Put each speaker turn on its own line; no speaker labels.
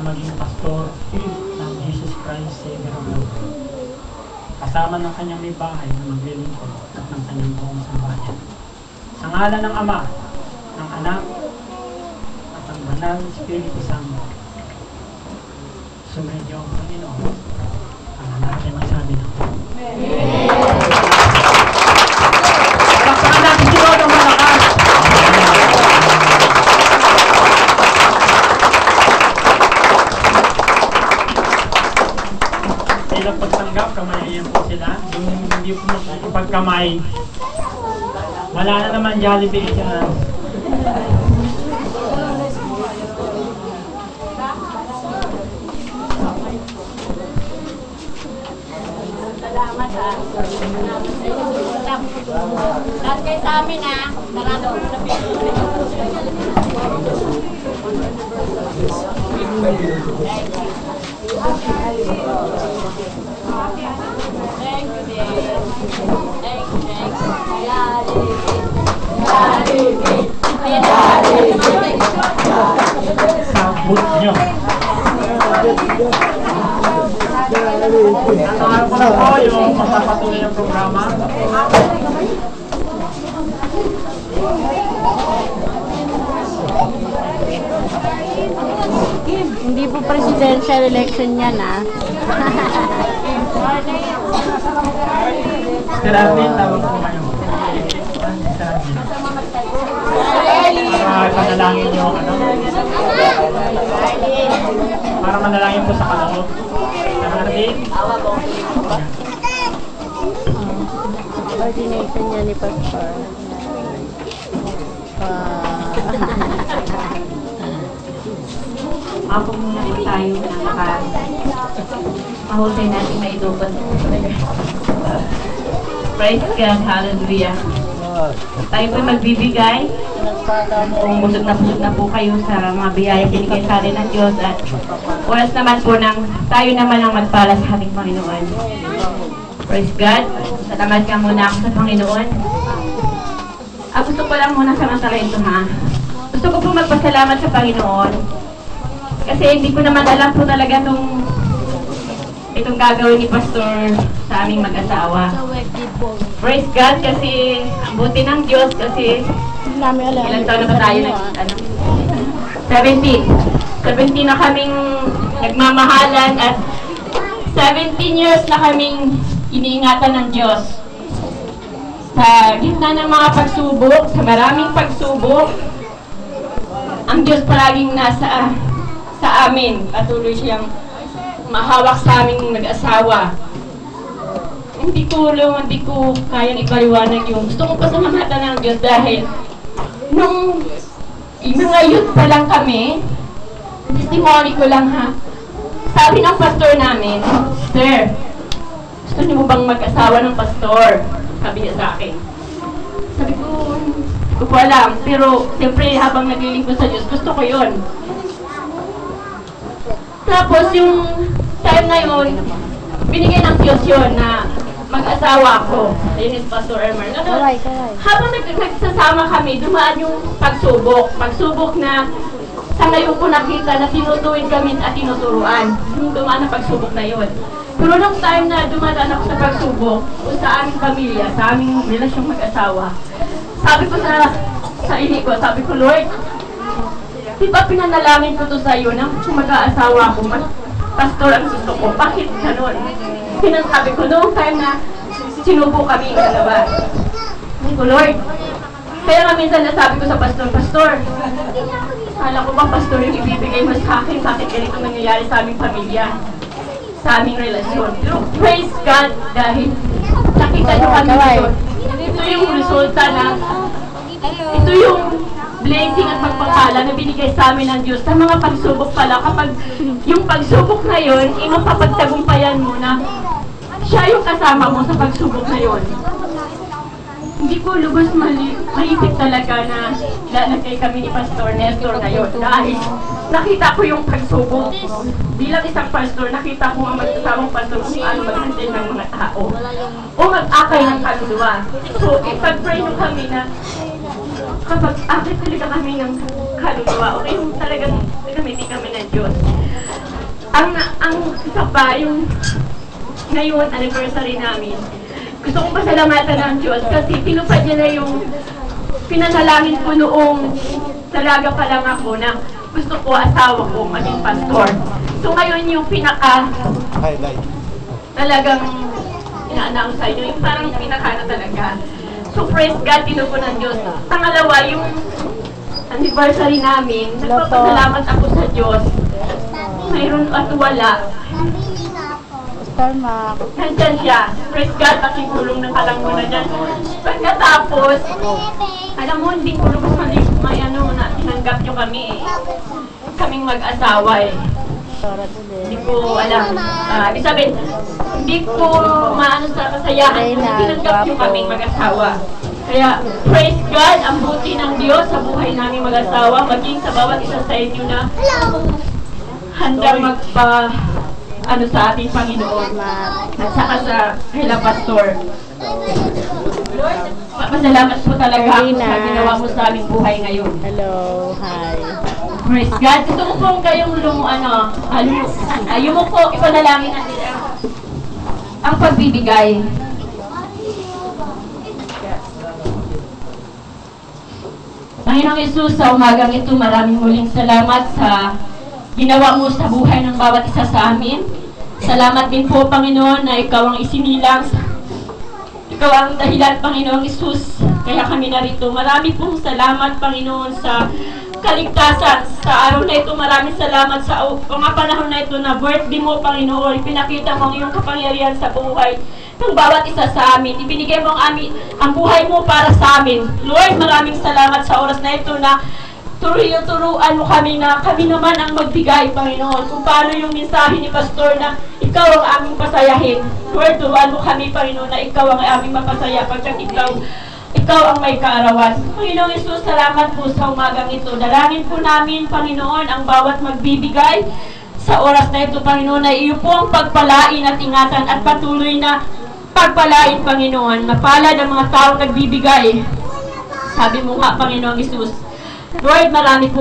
na maging pastor ng Jesus Christ Savior of the World. Kasama ng kanyang may bahay na maglilingkod at ng kanyang buong sambahayan. Sa ngalan ng Ama, ng Anak, at ng Banal na Espiritu Santo, sumedyo ang Panginoon. Ang natin magsabi ng palakpakan natin si Lord ang malakas. Ilang pagtanggap, kamayan po sila. Yung hindi po ipagkamay, wala na naman Jollibee dyan.
Salamat ha. Lahat kayo sa amin ha. Narado ko na pinag-ulit. Thank you, dear. Thank you.
Sabot nyo. Nakaharap ko na po yung magpapatuloy ng programa.
Hindi po presidential election yan ha.
Sir Arvin, tawag po kayo. Sir Arvin. Para panalangin yung ano? Para manalangin po sa kaloob. Sir Arvin.
Coordination niya ni Pastor.
Ako muna po tayo na mahusay natin na idubot. Praise God, hallelujah. Tayo po magbibigay. Kung busog na po kayo sa mga biyaya binigay sa atin ng Diyos at oras naman po ng tayo naman ang magpala sa ating Panginoon. Praise God. Salamat ka muna ako sa Panginoon. Gusto ko lang muna samantala ito ha. Gusto ko po magpasalamat sa Panginoon. Kasi hindi ko naman alam po talaga itong gagawin ni Pastor sa aming mag-asawa. Praise God kasi ang buti ng Diyos kasi ilang taon na ba tayo 17 na kaming nagmamahalan at 17 years na kaming iniingatan ng Diyos. Sa gitna ng mga pagsubok, sa maraming pagsubok, ang Diyos palaging nasa sa amin. Patuloy siyang mahawak sa aming mag-asawa. Hindi ko kayang ipaliwanag yung gusto ko pasalamatan ng Diyos dahil nung mga youth pa lang kami, testimony ko lang ha, sabi ng pastor namin, Sir, gusto niyo mo bang mag-asawa ng pastor? Sabi niya sa akin. Sabi ko, hindi ko alam, pero siyempre habang naglilingkod sa Diyos, gusto ko yun. Tapos yung time na yun, binigay ng Diyos yun na mag-asawa ako. Ayun is Pastor Elmer. Habang nagsasama kami, dumaan yung pagsubok. Pagsubok na sa ngayon ko nakita na tinutuwid kami at tinuturuan. Yung dumaan na pagsubok na yun. Pero nung time na dumadaan ako sa pagsubok, sa aming pamilya, sa aming relasyong mag-asawa, sabi ko sa ini ko, sabi ko, Lord, di ba pinanalangin ko to sa iyo na mag-aasawa ko, pastor ang gusto ko, bakit ganun? Sinasabi ko noong time na sinubo kami yung dalawa. Sabi ko, Lord, kaya nga minsan nasabi ko sa pastor, kala ko ba pastor yung ibibigay mo sa akin, bakit ganito nangyayari sa aming pamilya, sa aming relasyon. Pero praise God dahil nakita nyo kami doon. Ito yung resulta na, ito yung blessing at pagpapala na binigay sa amin ng Diyos sa mga pagsubok pala. Kapag yung pagsubok na yun, mapapagtagumpayan mo na siya yung kasama mo sa pagsubok na yun. Hindi ko lubos maisip talaga na lalagay kami ni Pastor Nestor na yun. Dahil nakita ko yung pagsubok. Bilang isang pastor, nakita ko ang magsasamang pastor kung ano mag-handle ng mga tao. O mag-akay ng kaluluwa. So, ipag-pray nyo kami na kapag akit talaga kami ng kaluluwa, okay, talagang gamitin kami ng Diyos. isa pa, yung ngayon, anniversary namin. Gusto kong pasalamatan ng Diyos kasi pinupad niya na yung pinanalangin ko noong talaga pa lang ako na gusto ko asawa ko maging pastor. So ngayon yung
Highlight.
talagang ina-announce sa inyo, yung parang pinaka na talaga. So praise God, tinupo ng Diyos. Pangalawa, yung anniversary namin, nagpapasalamat ako sa Diyos. Mayroon at wala. Nandyan siya. Praise God, nakikulong ng kalangunan niya. Pagkatapos, alam mo, hindi ko lubos may ano na tinanggap nyo kami eh. Kaming mag-asawa eh. Hindi ko alam. Ibig sabihin, hindi ko maano sa kasayahan kasi tinanggap nyo kaming mag-asawa. Kaya, praise God, ang buti ng Diyos sa buhay namin mag-asawa, maging sa bawat isa sa inyo na handang ano sa ating Panginoon at saka sa Hela Pastor. Lord, pasalamat po talaga ako sa ginawa mo sa aming buhay ngayon.
Hello, hi.
Praise God. Gusto ko pong kayong yumuko, ipanalangin natin ang pagbibigay. Panginoong Yesus, sa umagang ito, maraming muling salamat sa ginawa mo sa buhay ng bawat isa sa amin. Salamat din po, Panginoon, na ikaw ang isinilang. Ikaw ang dahilan, Panginoong Yesus. Kaya kami narito. Marami pong salamat, Panginoon, sa kaligtasan. Sa araw na ito, maraming salamat sa mga panahon na ito na birthday mo, Panginoon. Pinakita mo ang iyong kapangyarihan sa buhay ng bawat isa sa amin. Ibinigay mo ang buhay mo para sa amin. Lord, maraming salamat sa oras na ito na turuan mo kami na kami naman ang magbigay, Panginoon. Kung paano yung mensahe ni Pastor na ikaw ang aming pasayahin. Lord, turuan mo kami, Panginoon, na ikaw ang aming mapasaya pagkat ikaw ang may kaarawan. Panginoong Yesus, salamat po sa umagang ito. Dalangin po namin, Panginoon, ang bawat magbibigay sa oras na ito, Panginoon, na iyo po ang pagpalain at ingatan at patuloy na pagpalain, Panginoon. Mapalad ang mga taong nagbibigay. Sabi mo nga, Panginoong Yesus, Lord, marami po